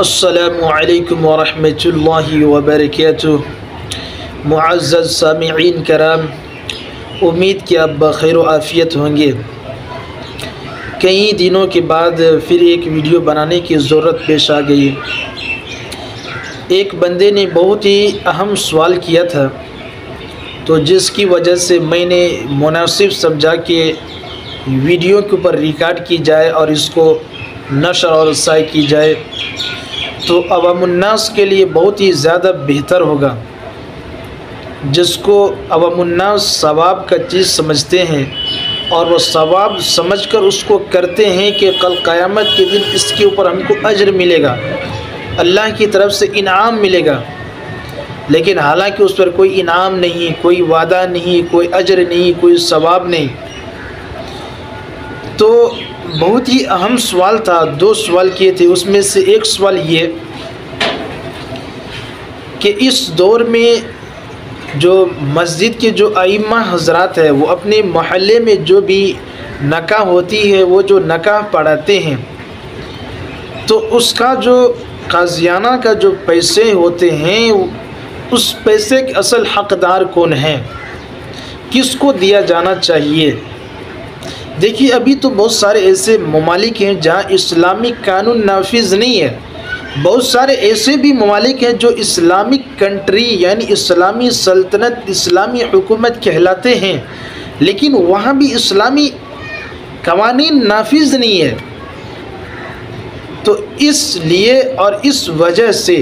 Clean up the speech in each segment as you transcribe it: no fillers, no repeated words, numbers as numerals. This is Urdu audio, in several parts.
السلام علیکم ورحمۃ اللہ وبرکاتہ۔ معزز سامعین کرام، امید کہ آپ بخیر و عافیت ہوں گے۔ کئی دنوں کے بعد پھر ایک ویڈیو بنانے کی ضرورت پیش آ گئی۔ ایک بندے نے بہت ہی اہم سوال کیا تھا، تو جس کی وجہ سے میں نے مناسب سمجھا کہ ویڈیو کے اوپر ریکارڈ کی جائے اور اس کو نشر اور رسائی کی جائے تو عوام الناس کے لیے بہت ہی زیادہ بہتر ہوگا۔ جس کو عوام الناس ثواب کا چیز سمجھتے ہیں اور وہ ثواب سمجھ کر اس کو کرتے ہیں کہ کل قیامت کے دن اس کے اوپر ہم کو اجر ملے گا، اللہ کی طرف سے انعام ملے گا، لیکن حالانکہ اس پر کوئی انعام نہیں، کوئی وعدہ نہیں، کوئی اجر نہیں، کوئی ثواب نہیں۔ تو بہت ہی اہم سوال تھا، دو سوال کیے تھے، اس میں سے ایک سوال یہ کہ اس دور میں جو مسجد کے جو ائمہ حضرات ہیں وہ اپنے محلے میں جو بھی نکاح ہوتی ہے وہ جو نکاح پڑھاتے ہیں تو اس کا جو قاضیانہ کا جو پیسے ہوتے ہیں اس پیسے کے اصل حقدار کون ہیں، کس کو دیا جانا چاہیے؟ دیکھیے، ابھی تو بہت سارے ایسے ممالک ہیں جہاں اسلامی قانون نافذ نہیں ہے، بہت سارے ایسے بھی ممالک ہیں جو اسلامک کنٹری یعنی اسلامی سلطنت، اسلامی حکومت کہلاتے ہیں، لیکن وہاں بھی اسلامی قوانین نافذ نہیں ہے۔ تو اس لیے اور اس وجہ سے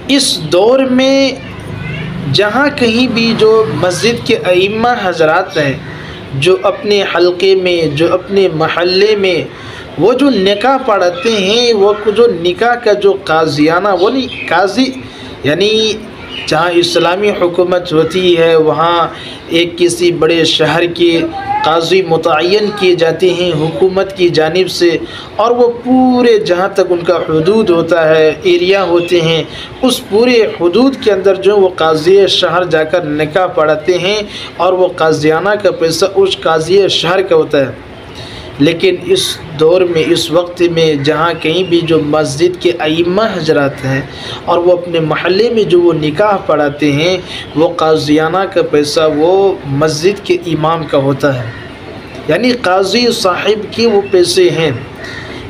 اس دور میں جہاں کہیں بھی جو مسجد کے ائمہ حضرات ہیں جو اپنے حلقے میں، جو اپنے محلے میں وہ جو نکاح پڑھاتے ہیں، وہ جو نکاح کا جو قاضیانہ، وہ نہیں قاضی یعنی جہاں اسلامی حکومت ہوتی ہے وہاں ایک کسی بڑے شہر کے قاضی متعین کیے جاتے ہیں حکومت کی جانب سے، اور وہ پورے جہاں تک ان کا حدود ہوتا ہے، ایریا ہوتے ہیں، اس پورے حدود کے اندر جو وہ قاضی شہر جا کر نکاح پڑھاتے ہیں اور وہ قاضیانہ کا پیسہ اس قاضی شہر کا ہوتا ہے۔ لیکن اس دور میں، اس وقت میں جہاں کہیں بھی جو مسجد کے ائمہ حضرات ہیں اور وہ اپنے محلے میں جو وہ نکاح پڑھاتے ہیں وہ قاضیانہ کا پیسہ وہ مسجد کے امام کا ہوتا ہے، یعنی قاضی صاحب کے وہ پیسے ہیں۔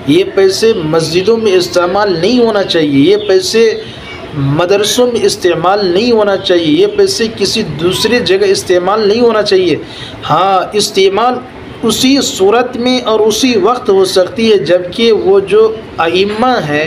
یہ پیسے مسجدوں میں استعمال نہیں ہونا چاہیے، یہ پیسے مدرسوں میں استعمال نہیں ہونا چاہیے، یہ پیسے کسی دوسری جگہ استعمال نہیں ہونا چاہیے۔ ہاں، استعمال اسی صورت میں اور اسی وقت ہو سکتی ہے جبکہ وہ جو ائمہ ہیں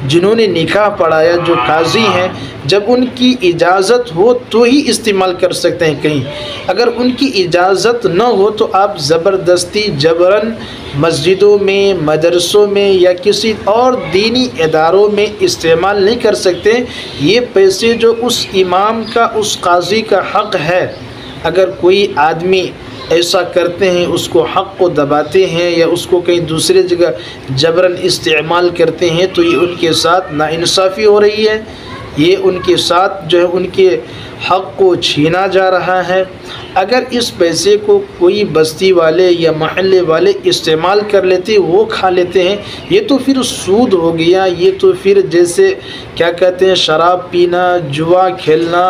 جنہوں نے نکاح پڑھایا، جو قاضی ہیں، جب ان کی اجازت ہو تو ہی استعمال کر سکتے ہیں کہیں۔ اگر ان کی اجازت نہ ہو تو آپ زبردستی جبراً مسجدوں میں، مدرسوں میں یا کسی اور دینی اداروں میں استعمال نہیں کر سکتے۔ یہ پیسے جو اس امام کا، اس قاضی کا حق ہے، اگر کوئی آدمی ایسا کرتے ہیں، اس کو حق کو دباتے ہیں یا اس کو کہیں دوسرے جگہ جبراً استعمال کرتے ہیں تو یہ ان کے ساتھ ناانصافی ہو رہی ہے، یہ ان کے ساتھ جو ہے ان کے حق کو چھینا جا رہا ہے۔ اگر اس پیسے کو کوئی بستی والے یا محلے والے استعمال کر لیتے، وہ کھا لیتے ہیں، یہ تو پھر سود ہو گیا، یہ تو پھر جیسے کیا کہتے ہیں شراب پینا، جوا کھیلنا،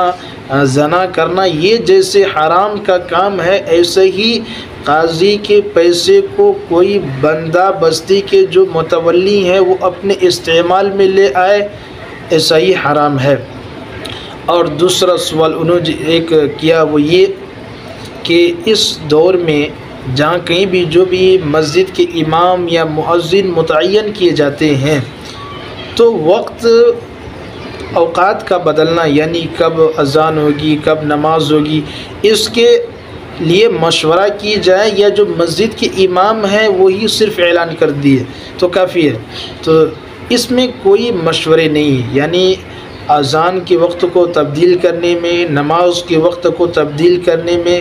زنا کرنا، یہ جیسے حرام کا کام ہے، ایسے ہی قاضی کے پیسے کو کوئی بندہ بستی کے جو متولی ہیں وہ اپنے استعمال میں لے آئے، ایسا ہی حرام ہے۔ اور دوسرا سوال انہوں نے ایک کیا وہ یہ کہ اس دور میں جہاں کہیں بھی جو بھی مسجد کے امام یا مؤذن متعین کیے جاتے ہیں تو وقت اوقات کا بدلنا، یعنی کب اذان ہوگی، کب نماز ہوگی، اس کے لیے مشورہ کی جائے، یا جو مسجد کے امام ہیں وہی صرف اعلان کر دیے تو کافی ہے؟ تو اس میں کوئی مشورے نہیں، یعنی اذان کے وقت کو تبدیل کرنے میں، نماز کے وقت کو تبدیل کرنے میں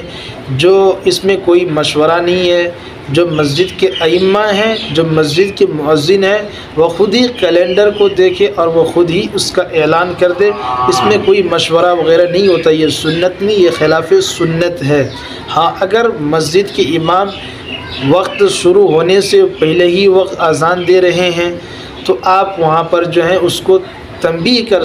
جو اس میں کوئی مشورہ نہیں ہے۔ جو مسجد کے ائمہ ہیں، جو مسجد کے مؤذن ہیں، وہ خود ہی کیلنڈر کو دیکھے اور وہ خود ہی اس کا اعلان کر دے، اس میں کوئی مشورہ وغیرہ نہیں ہوتا، یہ سنت نہیں، یہ خلاف سنت ہے۔ ہاں، اگر مسجد کے امام وقت شروع ہونے سے پہلے ہی وقت اذان دے رہے ہیں تو آپ وہاں پر جو ہے اس کو تنبیہ کر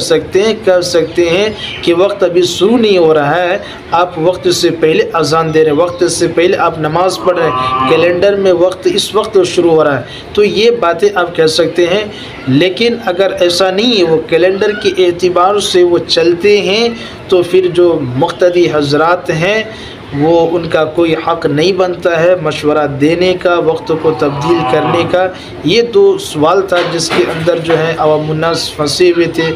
سکتے ہیں کہ وقت ابھی شروع نہیں ہو رہا ہے، آپ وقت سے پہلے اذان دے رہے ہیں، وقت سے پہلے آپ نماز پڑھ رہے ہیں، کیلنڈر میں وقت اس وقت شروع ہو رہا ہے، تو یہ باتیں آپ کہہ سکتے ہیں۔ لیکن اگر ایسا نہیں ہے، وہ کیلنڈر کے اعتبار سے وہ چلتے ہیں، تو پھر جو مقتدی حضرات ہیں وہ ان کا کوئی حق نہیں بنتا ہے مشورہ دینے کا، وقت کو تبدیل کرنے کا۔ یہ دو سوال تھا جس کے اندر جو ہے عوام الناس پھنسے ہوئے تھے،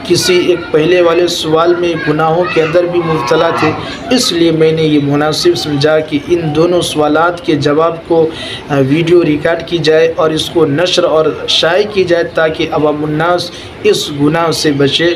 کسی ایک پہلے والے سوال میں گناہوں کے اندر بھی مبتلا تھے، اس لیے میں نے یہ مناسب سمجھا کہ ان دونوں سوالات کے جواب کو ویڈیو ریکارڈ کی جائے اور اس کو نشر اور شائع کی جائے تاکہ عوام الناس اس گناہ سے بچے۔